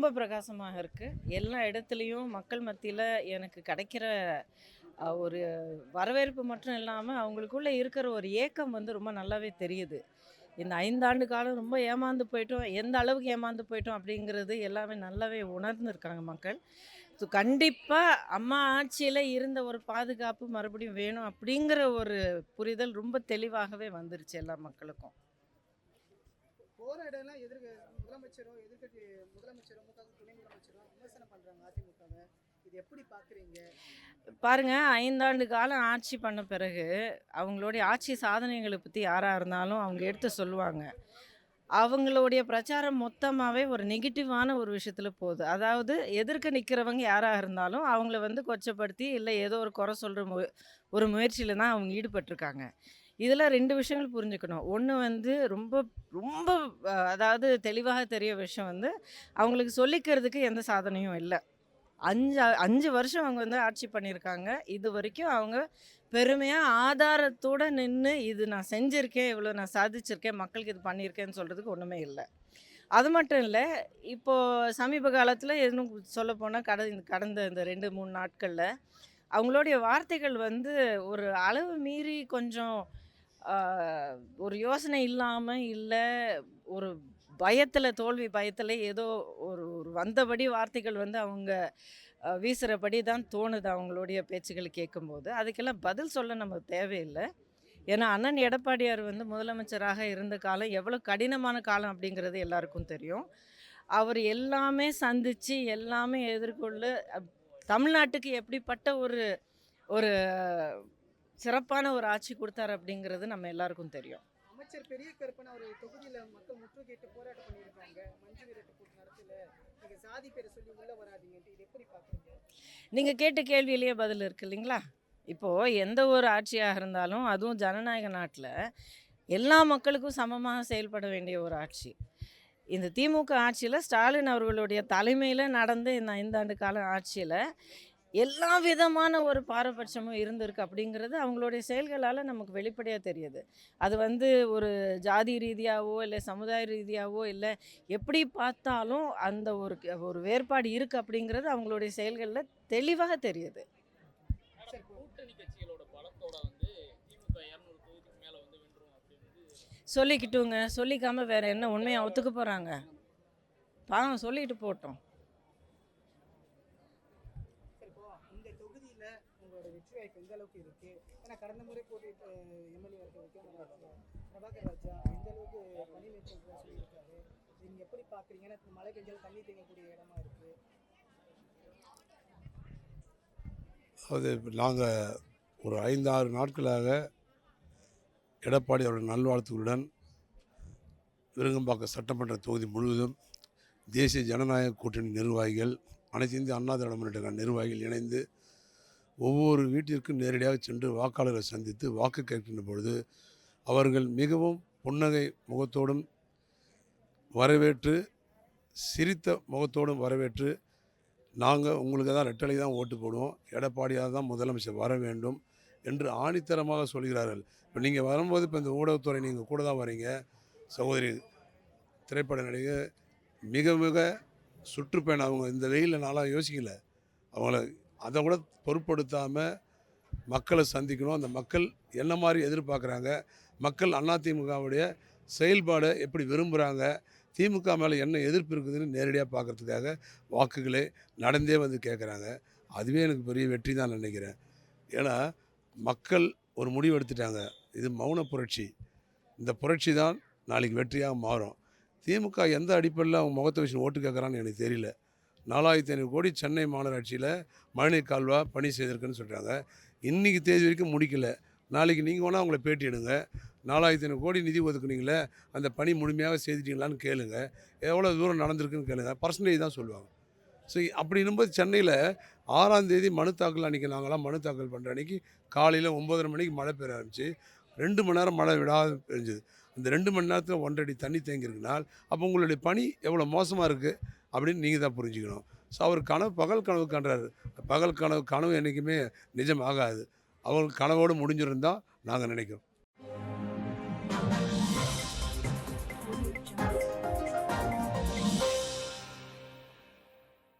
ரொம்ப பிரகாசமாக இருக்குது. எல்லா இடத்துலையும் மக்கள் மத்தியில் எனக்கு கிடைக்கிற ஒரு வரவேற்பு மட்டும் இல்லாமல் அவங்களுக்குள்ளே இருக்கிற ஒரு ஏக்கம் வந்து ரொம்ப நல்லாவே தெரியுது. இந்த 5 ஆண்டு காலம் ரொம்ப ஏமாந்து போயிட்டோம். எந்த அளவுக்கு ஏமாந்து போயிட்டோம் அப்படிங்கிறது எல்லாமே நல்லாவே உணர்ந்திருக்காங்க மக்கள். ஸோ கண்டிப்பா அம்மா ஆட்சியில இருந்த ஒரு பாதுகாப்பு மறுபடியும் வேணும் அப்படிங்கிற ஒரு புரிதல் ரொம்ப தெளிவாகவே வந்துருச்சு எல்லா மக்களுக்கும். போற இடம்லாம் முதலமைச்சரோ எதிர்க்கட்சி முதலமைச்சரோ துணை முதலமைச்சரோ விமர்சனம் பண்றாங்க அதிமுகவை. இது எப்படி பாக்குறீங்க? பாருங்க 5 ஆண்டு காலம் ஆட்சி பண்ண பிறகு அவங்களுடைய ஆட்சி சாதனைகளை பத்தி யாரா இருந்தாலும் அவங்க எடுத்து சொல்லுவாங்க. அவங்களுடைய பிரச்சாரம் மொத்தமாவே ஒரு நெகட்டிவான ஒரு விஷயத்துல போகுது. அதாவது எதிர்க்க நிக்கிறவங்க யாரா இருந்தாலும் அவங்கள வந்து கொச்சப்படுத்தி, இல்ல ஏதோ ஒரு குறை சொல்ற ஒரு முயற்சியில தான் அவங்க ஈடுபட்டுருக்காங்க. இதுல 2 விஷயங்கள் புரிஞ்சுக்கணும். ஒண்ணு வந்து ரொம்ப ரொம்ப அதாவது தெளிவாக தெரிய விஷயம் வந்து, அவங்களுக்கு சொல்லிக்கிறதுக்கு எந்த சாதனையும் இல்ல. 5 வருஷம் அவங்க வந்து ஆட்சி பண்ணியிருக்காங்க. இதுவரைக்கும் அவங்க பெருமையா ஆதாரத்தோட நின்னு, இது நான் செஞ்சிருக்கேன், இவ்வளோ நான் சாதிச்சிருக்கேன், மக்களுக்கு இது பண்ணியிருக்கேன்னு சொல்றதுக்கு ஒண்ணுமே இல்ல. அது மட்டும் இல்ல, இப்போ சமீப காலத்தில இன்னும் சொல்லப்போனா கடந்த இந்த 2, 3 நாட்கள்ல அவங்களுடைய வார்த்தைகள் வந்து ஒரு அளவு மீறி கொஞ்சம் ஆ ஒரு யோசனை இல்லாம, இல்ல ஒரு பயத்தில தோல்வி பயத்தில ஏதோ ஒரு ஒரு வந்தபடி வார்த்தைகள் வந்து அவங்க வீசுறபடி தான் தோணுது அவங்களுடைய பேச்சுகள் கேட்கும்போது. அதுக்கெல்லாம் பதில் சொல்ல நமக்கு தேவையில்ல. ஏன்னா, அண்ணன் எடப்பாடியார் வந்து முதலமைச்சராக இருந்த காலம் எவ்வளோ கடினமான காலம் அப்படிங்கிறது எல்லாருக்கும் தெரியும். அவர் எல்லாமே சந்திச்சு, எல்லாமே எதிர்கொண்டு தமிழ்நாட்டுக்கு எப்படிப்பட்ட ஒரு ஒரு சிறப்பான ஒரு ஆட்சி குடுத்தாரு அப்படிங்கிறது நம்ம எல்லாருக்கும் தெரியும். அமைச்சர் பெரிய கருப்பன் அவர் தொகுதியில மக்கள் முற்றுகையிட்டு போராட்டம் பண்ணியிருக்காங்க. மஞ்சு விரட்டு கூட்டம் நடத்தல. நீங்க சாதி பேரை சொல்லி உள்ள வராதீங்கன்ட்டு. இது எப்படி பாக்குறீங்க? நீங்க கேட்ட கேள்வியிலேயே பதில் இருக்கு இல்லைங்களா? இப்போ எந்த ஒரு ஆட்சியாக இருந்தாலும், அதுவும் ஜனநாயக நாட்ல எல்லா மக்களுக்கும் சமமாக செயல்பட வேண்டிய ஒரு ஆட்சி. இந்த திமுக ஆட்சியில ஸ்டாலின் அவர்களுடைய தலைமையில நடந்த இந்த 5 ஆண்டு கால ஆட்சியில, எல்லா விதமான ஒரு பாரபட்சமும் இருந்திருக்கு அப்படிங்கிறது அவங்களுடைய செயல்களால நமக்கு வெளிப்படையா தெரியுது. அது வந்து ஒரு ஜாதி ரீதியாவோ, இல்ல சமுதாய ரீதியாவோ, இல்ல எப்படி பார்த்தாலும் அந்த ஒரு ஒரு வேறுபாடு இருக்கு அப்படிங்கிறது அவங்களுடைய செயல்கள்ல தெளிவாக தெரியுது. கூட்டணி கட்சிகளோட பலத்தோட வந்து திமுக 200 தொகுதிக்கு மேல வந்து வென்றும் அப்படின்னு சொல்லிக்கிட்டுங்க, சொல்லிக்காம வேற என்ன உண்மைய ஒத்துக்க போறாங்க? பாவம் சொல்லிட்டு போட்டும். சரி, இப்போ இந்த தொகுதியில உங்களோட வெற்றி வாய்ப்பு எந்த அளவுக்கு இருக்கு? ஏன்னா கடந்த முறை போட்டியிட்ட எம்எல்ஏ பிரபாகர் ராஜா எந்த அளவுக்கு பணி மேற்கொள்றதா சொல்லியிருக்காரு. நீங்க எப்படி பாக்குறீங்க? ஏன்னா மழை பெஞ்சாலும் தண்ணி தேங்கக்கூடிய இடமா இருக்கு. அது நாங்கள் ஒரு 5-6 நாட்களாக எடப்பாடி அவர்கள் நல்வாழ்த்துக்களுடன் விருகம்பாக்கம் சட்டமன்ற தொகுதி முழுவதும் தேசிய ஜனநாயக கூட்டணி நிர்வாகிகள், அனைத்து இந்திய அண்ணா திராவிட முன்னேற்ற கழக நிர்வாகிகள் இணைந்து ஒவ்வொரு வீட்டிற்கும் நேரடியாக சென்று வாக்காளர்களை சந்தித்து வாக்கு கேட்கின்ற பொழுது அவர்கள் மிகவும் புன்னகை முகத்தோடும் வரவேற்று, சிரித்த முகத்தோடும் வரவேற்று, நாங்கள் உங்களுக்கு தான் ரெட்டலை தான் ஓட்டு போடுவோம், எடப்பாடியாக தான் முதலமைச்சர் வர வேண்டும் என்று ஆணித்தரமாக சொல்கிறார்கள். இப்போ நீங்கள் வரும்போது இப்போ இந்த ஊடகத்துறை நீங்கள் கூட தான் வரீங்க. சகோதரி திரைப்பட நடிகை மிக மிக சுற்றுப்பயணம், அவங்க இந்த வெயிலில் நாளாக யோசிக்கல. அவங்கள அதை கூட பொருட்படுத்தாமல் மக்களை சந்திக்கணும். அந்த மக்கள் என்ன மாதிரி எதிர்பார்க்குறாங்க, மக்கள் அதிமுகவுடைய செயல்பாடை எப்படி விரும்புகிறாங்க, திமுக மேலே என்ன எதிர்ப்பு இருக்குதுன்னு நேரடியாக பார்க்குறதுக்காக வாக்குகளே நடந்தே வந்து கேட்குறாங்க. அதுவே எனக்கு பெரிய வெற்றி தான் நினைக்கிறேன். ஏன்னா மக்கள் ஒரு முடிவு எடுத்துட்டாங்க. இது மௌன புரட்சி. இந்த புரட்சி தான் நாளைக்கு வெற்றியாக மாறும். திமுக எந்த அடிப்படையில் அவங்க முகத்தை வச்சு ஓட்டு கேட்குறான்னு எனக்கு தெரியல. 4500 கோடி சென்னை மாநகராட்சியில் மழைநீர் கால்வா பணி செய்திருக்குன்னு சொல்கிறாங்க. இன்றைக்கி தேதி வரைக்கும் முடிக்கல. நாளைக்கு நீங்கள் வேணால் அவங்கள பேட்டி எடுங்க. 4500 கோடி நிதி ஒதுக்குனீங்களே, அந்த பணி முழுமையாக செய்துட்டீங்களான்னு கேளுங்க. எவ்வளோ தூரம் நடந்திருக்குன்னு கேளுங்க. பர்சன்டேஜ் தான் சொல்லுவாங்க. ஸோ அப்படின்னும்போது சென்னையில் 6ஆம் தேதி மனு தாக்கல் அன்றைக்கி நாங்களாம் மனு தாக்கல் பண்ணுற அன்றைக்கி காலையில் 9:30 மணிக்கு மழை பெய்ய ஆரம்பிச்சு 2 மணி நேரம் மழை விடாது பெஞ்சுது. அந்த 2 மணி நேரத்தில் 1.5 அடி தண்ணி தேங்கியிருக்குனால் அப்போ உங்களுடைய பணி எவ்வளோ மோசமாக இருக்குது அப்படின்னு நீங்கள் தான் புரிஞ்சுக்கணும். ஸோ அவர் பகல் கனவு காண்றாரு. பகல் கனவு என்றைக்குமே நிஜம் ஆகாது. அவர் கனவோடு முடிஞ்சிருந்தால் நாங்கள் நினைக்கிறோம்.